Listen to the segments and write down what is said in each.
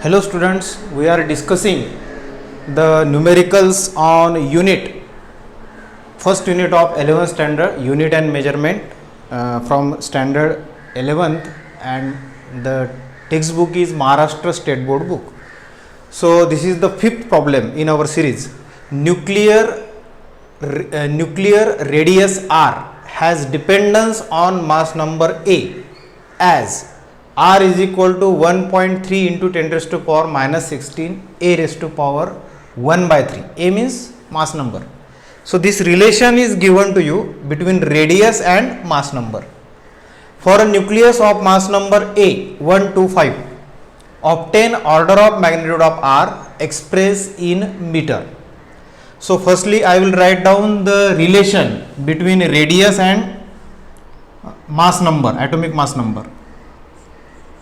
Hello students, we are discussing the numericals on unit, first unit of 11th standard, unit and measurement from standard 11th, and the textbook is Maharashtra State Board book. So this is the fifth problem in our series. Nuclear radius R has dependence on mass number A as R is equal to 1.3 into 10 raised to power minus 16 A raised to power 1 by 3. A means mass number. So this relation is given to you between radius and mass number. For a nucleus of mass number A 1 to 5, obtain order of magnitude of R expressed in meter. So firstly I will write down the relation between radius and mass number, atomic mass number.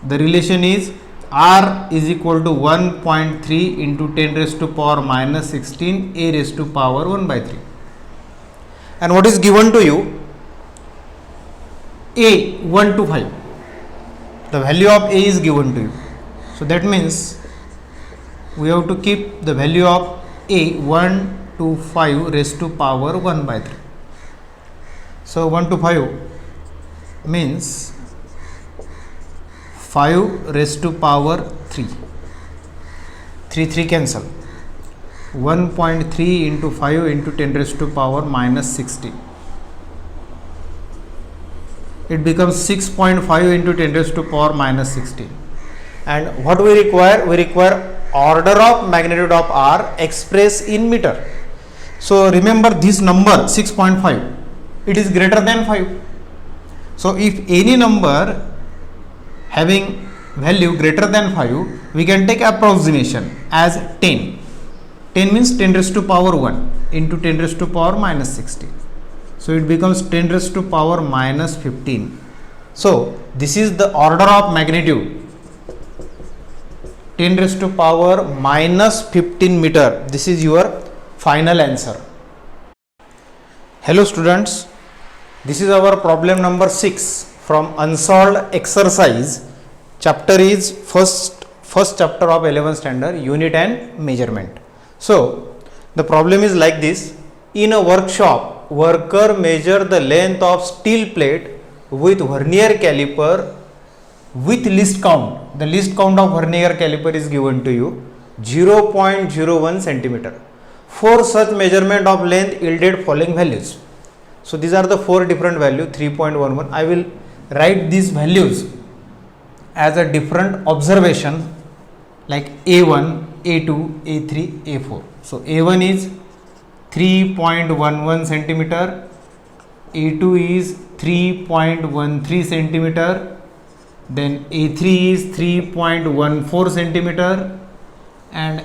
The relation is R is equal to 1.3 into 10 raised to power minus 16 A raised to power 1 by 3. And what is given to you? A 1 to 5. The value of A is given to you. So that means we have to keep the value of A 1 to 5 raised to power 1 by 3. So 1 to 5 means 5 raised to power 3. 3 cancel. 1.3 into 5 into 10 raised to power minus 60. It becomes 6.5 into 10 raised to power minus 16. And what we require? We require order of magnitude of R expressed in meter. So remember this number 6.5. It is greater than 5. So if any number having value greater than 5, we can take approximation as 10. 10 means 10 raised to power 1 into 10 raised to power minus 16. So it becomes 10 raised to power minus 15. So this is the order of magnitude, 10 raised to power minus 15 meter. This is your final answer. Hello students, this is our problem number 6 from unsolved exercise. Chapter is first chapter of 11th standard, unit and measurement. So the problem is like this. In a workshop, worker measure the length of steel plate with vernier caliper with least count. The least count of vernier caliper is given to you 0.01 centimeter. For such measurement of length yielded following values. So these are the 4 different values. 3.11. I will write these values as a different observation like A1, A2, A3, A4. So A1 is 3.11 centimeter, A2 is 3.13 centimeter, then A3 is 3.14 centimeter, and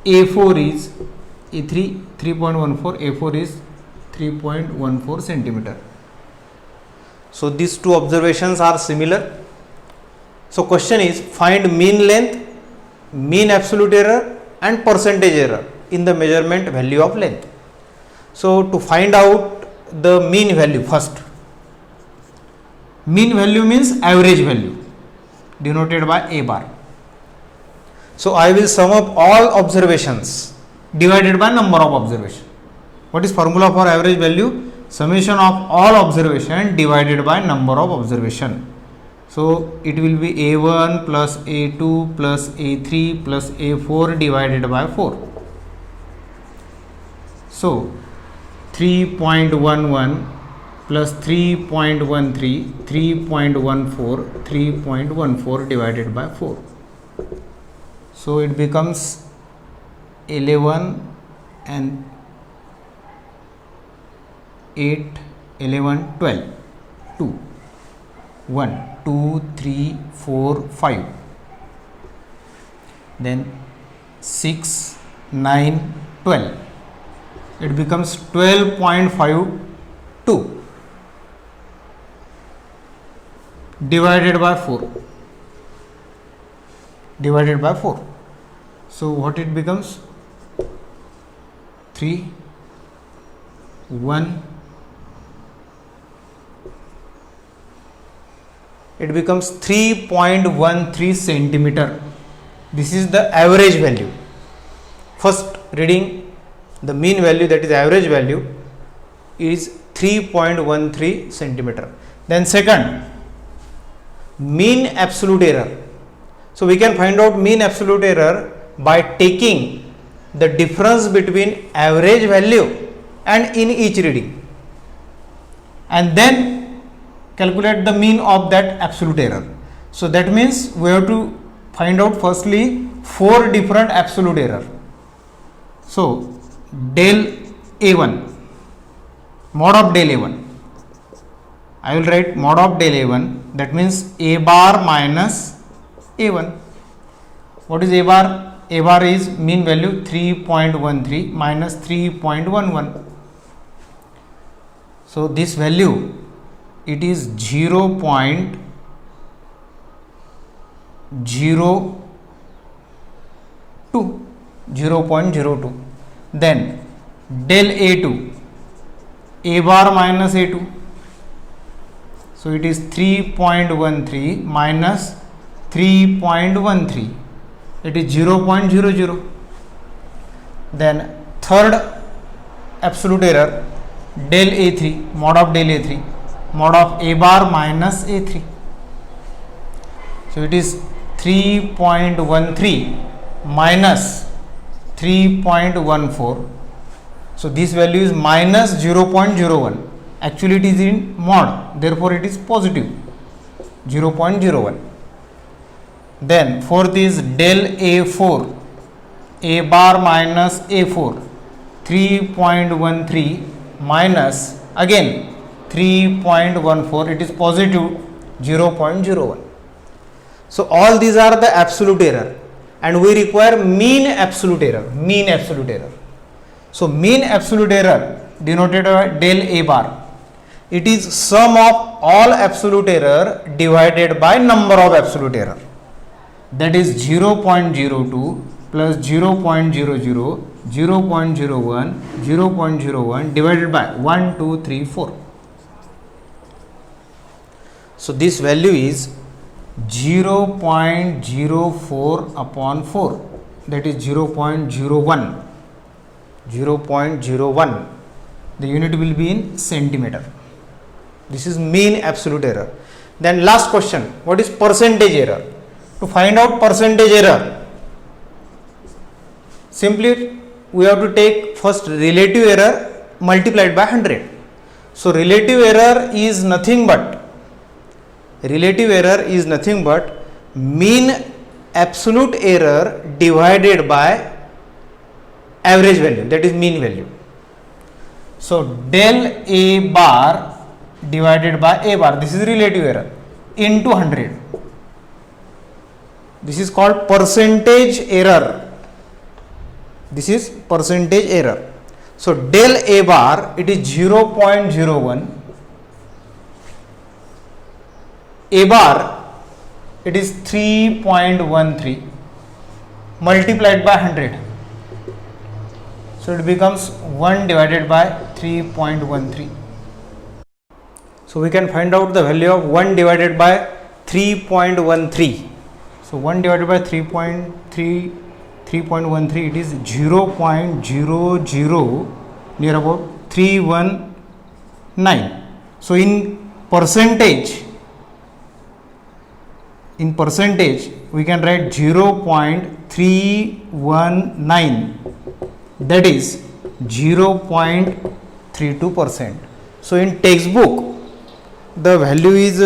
A4 is A3 3.14, A4 is 3.14 centimeter. So these two observations are similar. So question is, find mean length, mean absolute error and percentage error in the measurement value of length. So to find out the mean value first. Mean value means average value denoted by A bar. So I will sum up all observations divided by number of observations. What is formula for average value? Summation of all observation divided by number of observation. So it will be A1 plus A2 plus A3 plus A4 divided by 4. So 3.11 plus 3.13, 3.14, 3.14 divided by 4. So it becomes 11 and 8, 11, 12, 2, 1, 2, 3, 4, 5, then 6, 9, 12. It becomes 12.52 divided by 4. Divided by 4. So what it becomes? 3, 1, it becomes 3.13 centimeter. This is the average value. First reading, the mean value, that is average value, is 3.13 centimeter. Then second, mean absolute error. So we can find out mean absolute error by taking the difference between average value and in each reading, and then calculate the mean of that absolute error. So that means we have to find out firstly 4 different absolute error. So del A1, mod of del A1, I will write mod of del A1, that means A bar minus A1. What is A bar? A bar is mean value 3.13 minus 3.11. So this value, it is 0.02. Then del A2, A bar minus A2. So it is 3.13 minus 3.13. It is 0.00. Then third absolute error, del A3, mod of del A3, mod of A bar minus A3. So it is 3.13 minus 3.14. So this value is minus 0.01. Actually it is in mod, therefore it is positive 0.01. Then fourth is del A4, A bar minus A4, 3.13 minus again 3.14, it is positive 0.01. So all these are the absolute error, and we require mean absolute error. So mean absolute error denoted by del A bar, it is sum of all absolute error divided by number of absolute error, that is 0.02 plus 0.00, 0.01, 0.01 divided by 1, 2, 3, 4. So this value is 0.04 upon 4, that is 0.01. The unit will be in centimeter. This is mean absolute error. Then last question, what is percentage error? To find out percentage error, simply we have to take first relative error multiplied by 100. So relative error is nothing but mean absolute error divided by average value, that is mean value. So del A bar divided by A bar, this is relative error, into 100. This is called percentage error. So del A bar, it is 0.01. A bar, it is 3.13 multiplied by 100. So it becomes 1 divided by 3.13. So we can find out the value of 1 divided by 3.13. So 1 divided by 3.13, it is 0.00 near about 319. So in percentage we can write 0.319, that is 0.32%. So in textbook the value is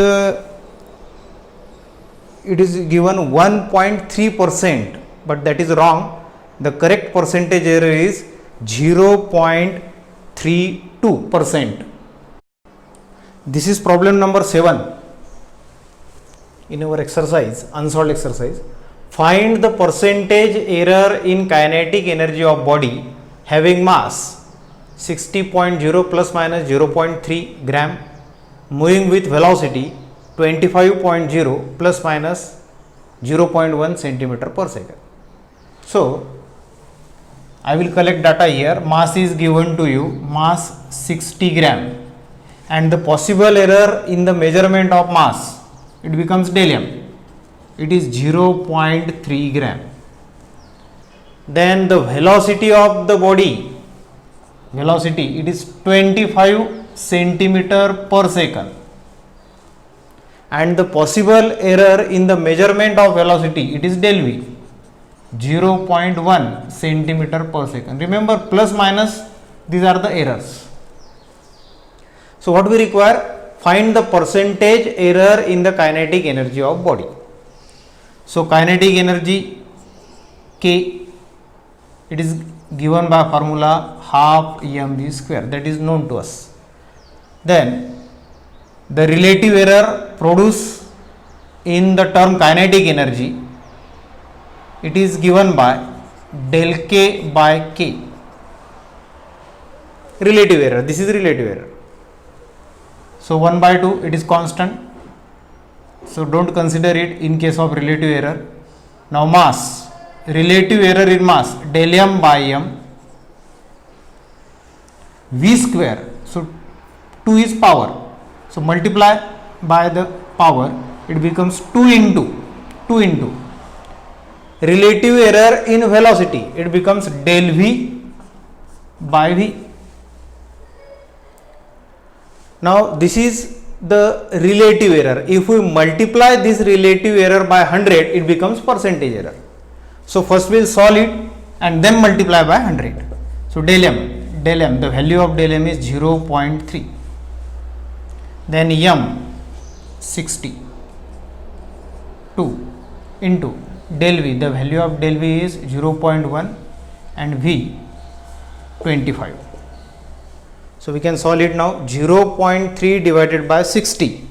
it is given 1.3%, but that is wrong. The correct percentage error is 0.32%. This is problem number 7 in our exercise, unsolved exercise. Find the percentage error in kinetic energy of body having mass 60.0 plus minus 0.3 gram, moving with velocity 25.0 plus minus 0.1 centimeter per second. So I will collect data here. Mass is given to you, mass 60 gram, and the possible error in the measurement of mass, it becomes del m, it is 0.3 gram. then the velocity of the body, velocity, it is 25 centimeter per second, and the possible error in the measurement of velocity, it is del v, 0.1 centimeter per second. Remember, plus minus, these are the errors. So what we require? Find the percentage error in the kinetic energy of body. So kinetic energy K, it is given by formula half mv square, that is known to us. Then the relative error produced in the term kinetic energy, it is given by del K by K. Relative error, this is relative error. So 1 by 2, it is constant. So don't consider it in case of relative error. Now mass, relative error in mass, del m by m, v square. So 2 is power. So multiply by the power, it becomes 2 into relative error in velocity, it becomes del v by v. Now this is the relative error. If we multiply this relative error by 100, it becomes percentage error. So first we will solve it and then multiply by 100. So del m, the value of del m is 0.3. Then m 60, 2 into del v, the value of del v is 0.1 and v 25. So we can solve it now. 0.3 divided by 60,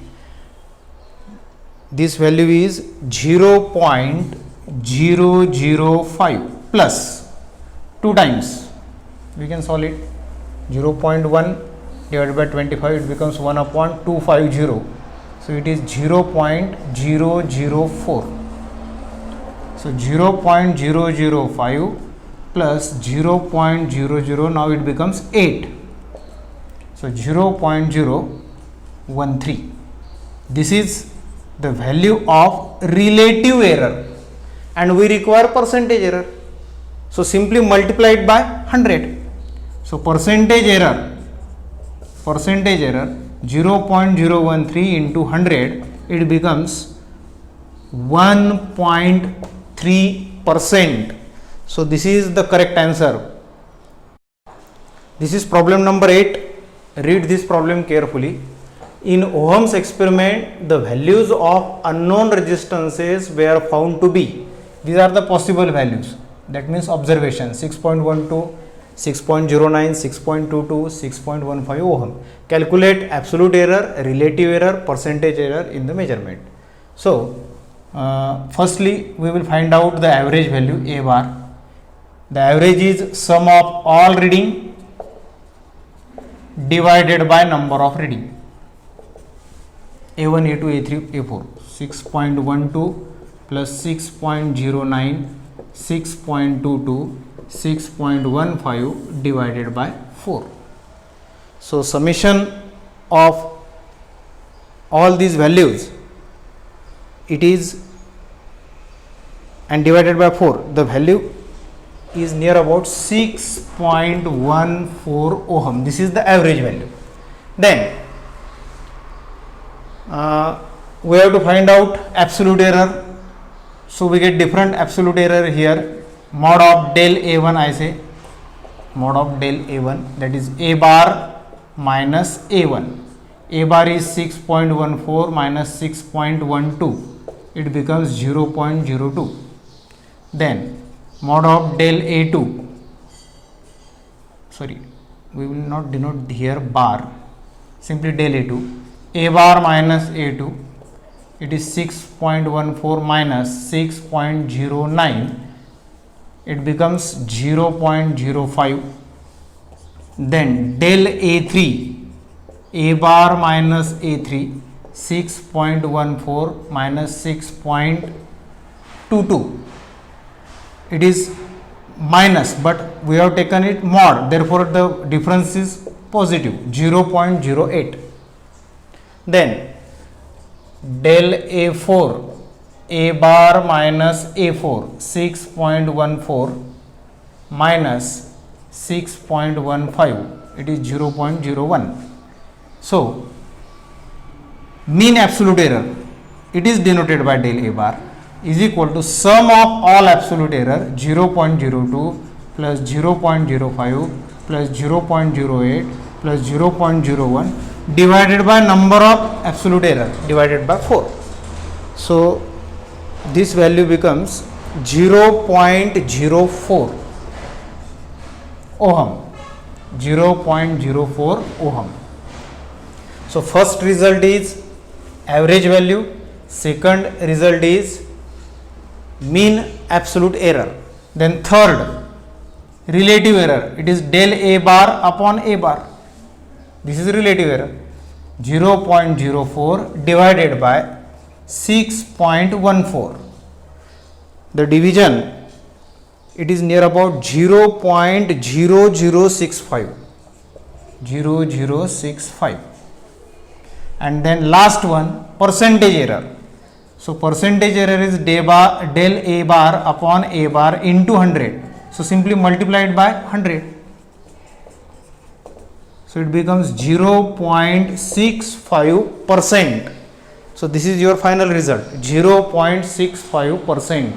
this value is 0.005 plus 2 times, we can solve it. 0.1 divided by 25, it becomes 1 upon 250, so it is 0.004. So 0.005 plus 0.00, now it becomes 8. So 0.013. This is the value of relative error and we require percentage error. So simply multiply it by 100. So percentage error 0.013 into 100, it becomes 1.3%. So this is the correct answer. This is problem number 8. Read this problem carefully. In Ohm's experiment, the values of unknown resistances were found to be, these are the possible values, that means observation, 6.12, 6.09, 6.22, 6.15 ohm. Calculate absolute error, relative error, percentage error in the measurement. So firstly we will find out the average value A bar. The average is sum of all reading divided by number of reading. A1, A2, A3, A4. 6.12 plus 6.09, 6.22, 6.15 divided by 4. So summation of all these values, it is, and divided by 4, the value is near about 6.14 ohm. This is the average value. Then we have to find out absolute error. So we get different absolute error here. Mod of del A1, I say, mod of del A1, that is A bar minus A1. A bar is 6.14 minus 6.12, it becomes 0.02. Then mod of del A2, sorry, we will not denote here bar, simply del A2. A bar minus A2, it is 6.14 minus 6.09, it becomes 0.05. Then del A3, A bar minus A3, 6.14 minus 6.22, it is minus, but we have taken it mod, therefore the difference is positive, 0.08. Then del A4, A bar minus A4, 6.14 minus 6.15, it is 0.01. So mean absolute error, it is denoted by del A bar, is equal to sum of all absolute error 0.02 plus 0.05 plus 0.08 plus 0.01 divided by number of absolute error divided by 4. So this value becomes 0.04 ohm. 0.04 ohm. So first result is average value, second result is mean absolute error, then third relative error, it is del A bar upon A bar. This is relative error, 0.04 divided by 6.14. The division, it is near about 0.0065. 0065. And then last one, percentage error. So percentage error is del A bar upon A bar into 100. So simply multiply it by 100. So it becomes 0.65%. So this is your final result, 0.65%.